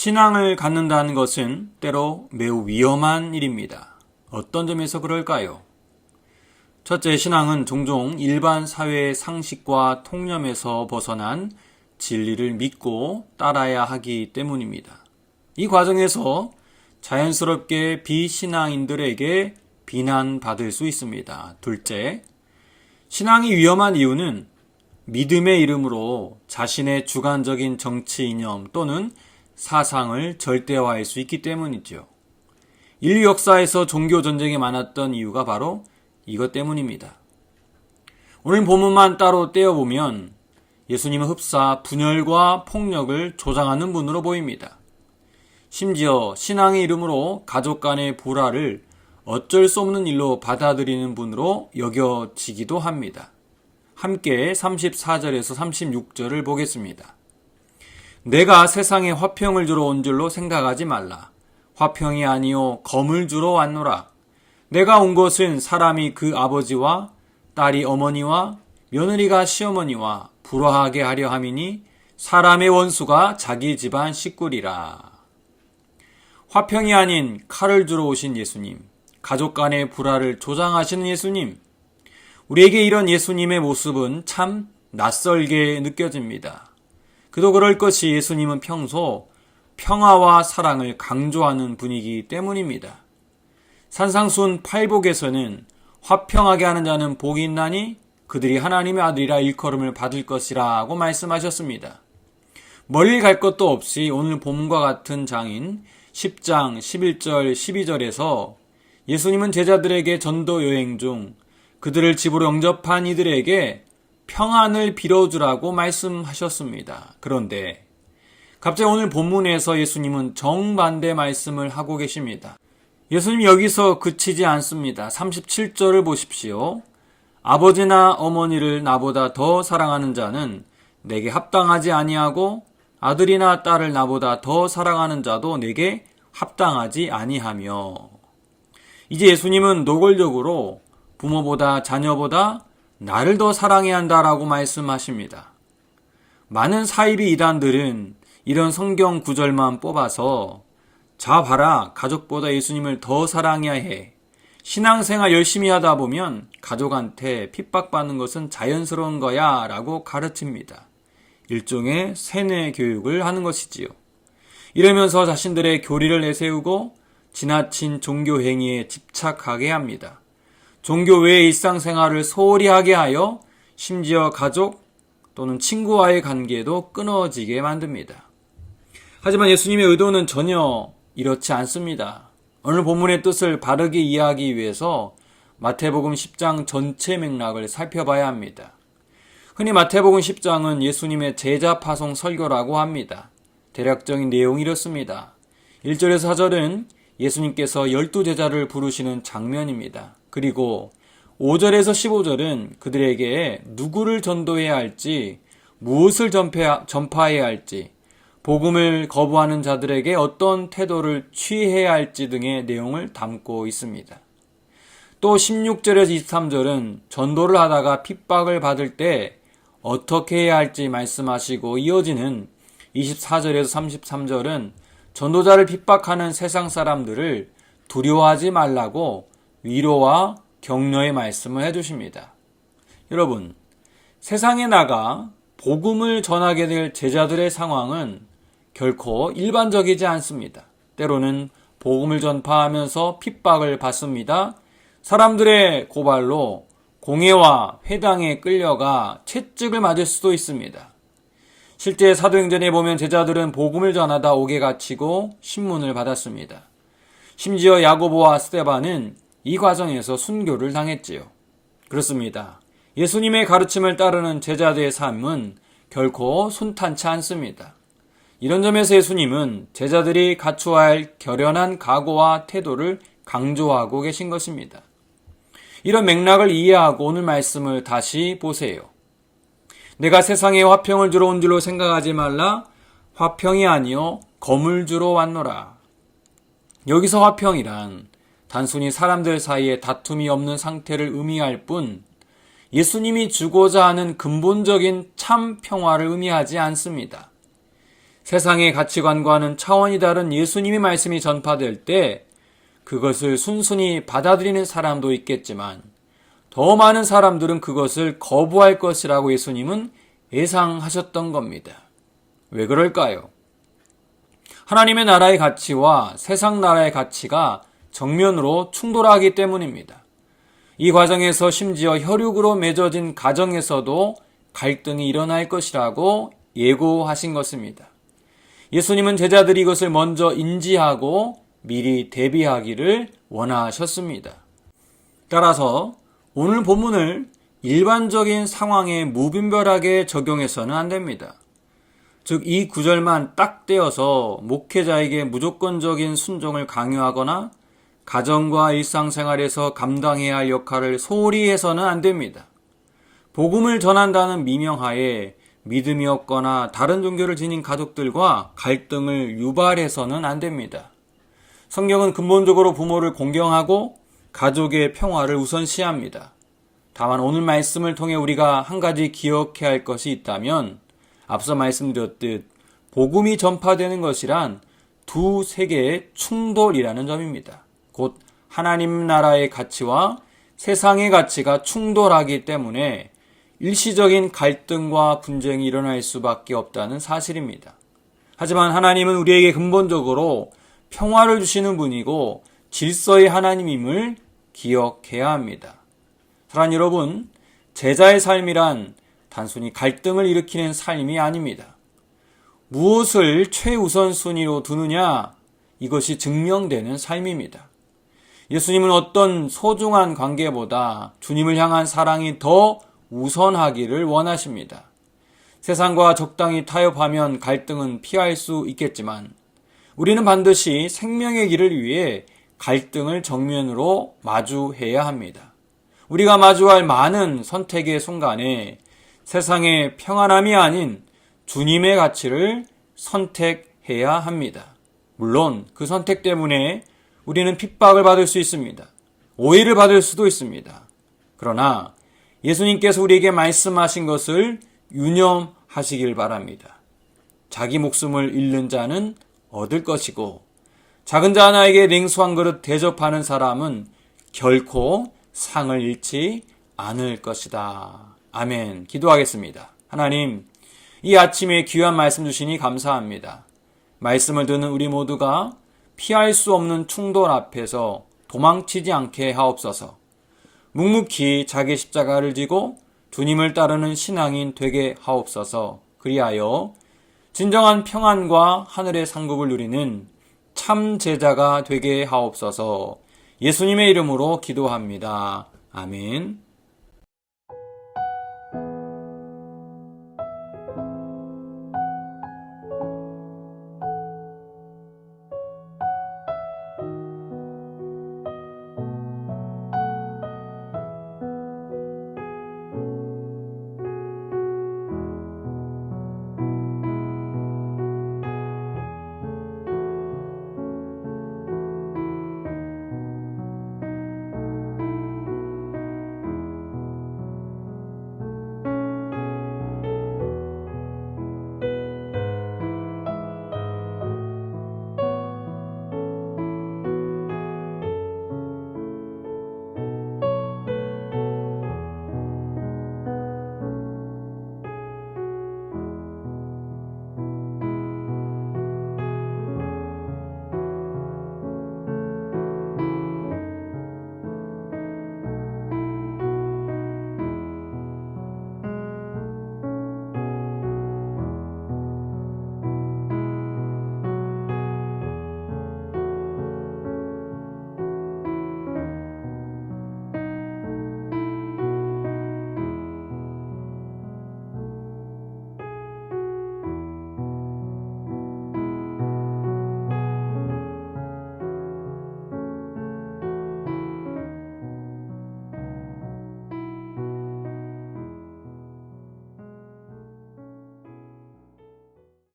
신앙을 갖는다는 것은 때로 매우 위험한 일입니다. 어떤 점에서 그럴까요? 첫째, 신앙은 종종 일반 사회의 상식과 통념에서 벗어난 진리를 믿고 따라야 하기 때문입니다. 이 과정에서 자연스럽게 비신앙인들에게 비난받을 수 있습니다. 둘째, 신앙이 위험한 이유는 믿음의 이름으로 자신의 주관적인 정치 이념 또는 사상을 절대화할 수 있기 때문이죠. 인류 역사에서 종교 전쟁이 많았던 이유가 바로 이것 때문입니다. 오늘 본문만 따로 떼어보면 예수님은 흡사 분열과 폭력을 조장하는 분으로 보입니다. 심지어 신앙의 이름으로 가족 간의 불화를 어쩔 수 없는 일로 받아들이는 분으로 여겨지기도 합니다. 함께 34절에서 36절을 보겠습니다. 내가 세상에 화평을 주러 온 줄로 생각하지 말라. 화평이 아니요 검을 주러 왔노라. 내가 온 것은 사람이 그 아버지와 딸이 어머니와 며느리가 시어머니와 불화하게 하려 함이니 사람의 원수가 자기 집안 식구리라. 화평이 아닌 칼을 주러 오신 예수님, 가족 간의 불화를 조장하시는 예수님, 우리에게 이런 예수님의 모습은 참 낯설게 느껴집니다. 그도 그럴 것이 예수님은 평소 평화와 사랑을 강조하는 분이기 때문입니다. 산상순 8복에서는 화평하게 하는 자는 복이 있나니 그들이 하나님의 아들이라 일컬음을 받을 것이라고 말씀하셨습니다. 멀리 갈 것도 없이 오늘 본문과 같은 장인 10장 11절 12절에서 예수님은 제자들에게 전도 여행 중 그들을 집으로 영접한 이들에게 평안을 빌어주라고 말씀하셨습니다. 그런데 갑자기 오늘 본문에서 예수님은 정반대 말씀을 하고 계십니다. 예수님 여기서 그치지 않습니다. 37절을 보십시오. 아버지나 어머니를 나보다 더 사랑하는 자는 내게 합당하지 아니하고 아들이나 딸을 나보다 더 사랑하는 자도 내게 합당하지 아니하며. 이제 예수님은 노골적으로 부모보다 자녀보다 나를 더 사랑해야 한다라고 말씀하십니다. 많은 사이비 이단들은 이런 성경 구절만 뽑아서 자 봐라, 가족보다 예수님을 더 사랑해야 해. 신앙생활 열심히 하다 보면 가족한테 핍박받는 것은 자연스러운 거야 라고 가르칩니다. 일종의 세뇌 교육을 하는 것이지요. 이러면서 자신들의 교리를 내세우고 지나친 종교 행위에 집착하게 합니다. 종교 외의 일상생활을 소홀히 하게 하여 심지어 가족 또는 친구와의 관계도 끊어지게 만듭니다. 하지만 예수님의 의도는 전혀 이렇지 않습니다. 오늘 본문의 뜻을 바르게 이해하기 위해서 마태복음 10장 전체 맥락을 살펴봐야 합니다. 흔히 마태복음 10장은 예수님의 제자 파송 설교라고 합니다. 대략적인 내용이 이렇습니다. 1절에서 4절은 예수님께서 12제자를 부르시는 장면입니다. 그리고 5절에서 15절은 그들에게 누구를 전도해야 할지, 무엇을 전파해야 할지, 복음을 거부하는 자들에게 어떤 태도를 취해야 할지 등의 내용을 담고 있습니다. 또 16절에서 23절은 전도를 하다가 핍박을 받을 때 어떻게 해야 할지 말씀하시고 이어지는 24절에서 33절은 전도자를 핍박하는 세상 사람들을 두려워하지 말라고 위로와 격려의 말씀을 해주십니다. 여러분, 세상에 나가 복음을 전하게 될 제자들의 상황은 결코 일반적이지 않습니다. 때로는 복음을 전파하면서 핍박을 받습니다. 사람들의 고발로 공회와 회당에 끌려가 채찍을 맞을 수도 있습니다. 실제 사도행전에 보면 제자들은 복음을 전하다 옥에 갇히고 신문을 받았습니다. 심지어 야고보와 스데반은 이 과정에서 순교를 당했지요. 그렇습니다. 예수님의 가르침을 따르는 제자들의 삶은 결코 순탄치 않습니다. 이런 점에서 예수님은 제자들이 갖추어야 할 결연한 각오와 태도를 강조하고 계신 것입니다. 이런 맥락을 이해하고 오늘 말씀을 다시 보세요. 내가 세상에 화평을 주러 온 줄로 생각하지 말라. 화평이 아니요 검을 주러 왔노라. 여기서 화평이란 단순히 사람들 사이에 다툼이 없는 상태를 의미할 뿐 예수님이 주고자 하는 근본적인 참 평화를 의미하지 않습니다. 세상의 가치관과는 차원이 다른 예수님의 말씀이 전파될 때 그것을 순순히 받아들이는 사람도 있겠지만 더 많은 사람들은 그것을 거부할 것이라고 예수님은 예상하셨던 겁니다. 왜 그럴까요? 하나님의 나라의 가치와 세상 나라의 가치가 정면으로 충돌하기 때문입니다. 이 과정에서 심지어 혈육으로 맺어진 가정에서도 갈등이 일어날 것이라고 예고하신 것입니다. 예수님은 제자들이 이것을 먼저 인지하고 미리 대비하기를 원하셨습니다. 따라서 오늘 본문을 일반적인 상황에 무분별하게 적용해서는 안 됩니다. 즉, 이 구절만 딱 떼어서 목회자에게 무조건적인 순종을 강요하거나 가정과 일상생활에서 감당해야 할 역할을 소홀히 해서는 안 됩니다. 복음을 전한다는 미명하에 믿음이 없거나 다른 종교를 지닌 가족들과 갈등을 유발해서는 안 됩니다. 성경은 근본적으로 부모를 공경하고 가족의 평화를 우선시합니다. 다만 오늘 말씀을 통해 우리가 한 가지 기억해야 할 것이 있다면 앞서 말씀드렸듯 복음이 전파되는 것이란 두 세계의 충돌이라는 점입니다. 곧 하나님 나라의 가치와 세상의 가치가 충돌하기 때문에 일시적인 갈등과 분쟁이 일어날 수밖에 없다는 사실입니다. 하지만 하나님은 우리에게 근본적으로 평화를 주시는 분이고 질서의 하나님임을 기억해야 합니다. 사랑하는 여러분, 제자의 삶이란 단순히 갈등을 일으키는 삶이 아닙니다. 무엇을 최우선순위로 두느냐, 이것이 증명되는 삶입니다. 예수님은 어떤 소중한 관계보다 주님을 향한 사랑이 더 우선하기를 원하십니다. 세상과 적당히 타협하면 갈등은 피할 수 있겠지만 우리는 반드시 생명의 길을 위해 갈등을 정면으로 마주해야 합니다. 우리가 마주할 많은 선택의 순간에 세상의 평안함이 아닌 주님의 가치를 선택해야 합니다. 물론 그 선택 때문에 우리는 핍박을 받을 수 있습니다. 오해를 받을 수도 있습니다. 그러나 예수님께서 우리에게 말씀하신 것을 유념하시길 바랍니다. 자기 목숨을 잃는 자는 얻을 것이고 작은 자 하나에게 냉수 한 그릇 대접하는 사람은 결코 상을 잃지 않을 것이다. 아멘. 기도하겠습니다. 하나님, 이 아침에 귀한 말씀 주시니 감사합니다. 말씀을 듣는 우리 모두가 피할 수 없는 충돌 앞에서 도망치지 않게 하옵소서. 묵묵히 자기 십자가를 지고 주님을 따르는 신앙인 되게 하옵소서. 그리하여 진정한 평안과 하늘의 상급을 누리는 참 제자가 되게 하옵소서. 예수님의 이름으로 기도합니다. 아멘.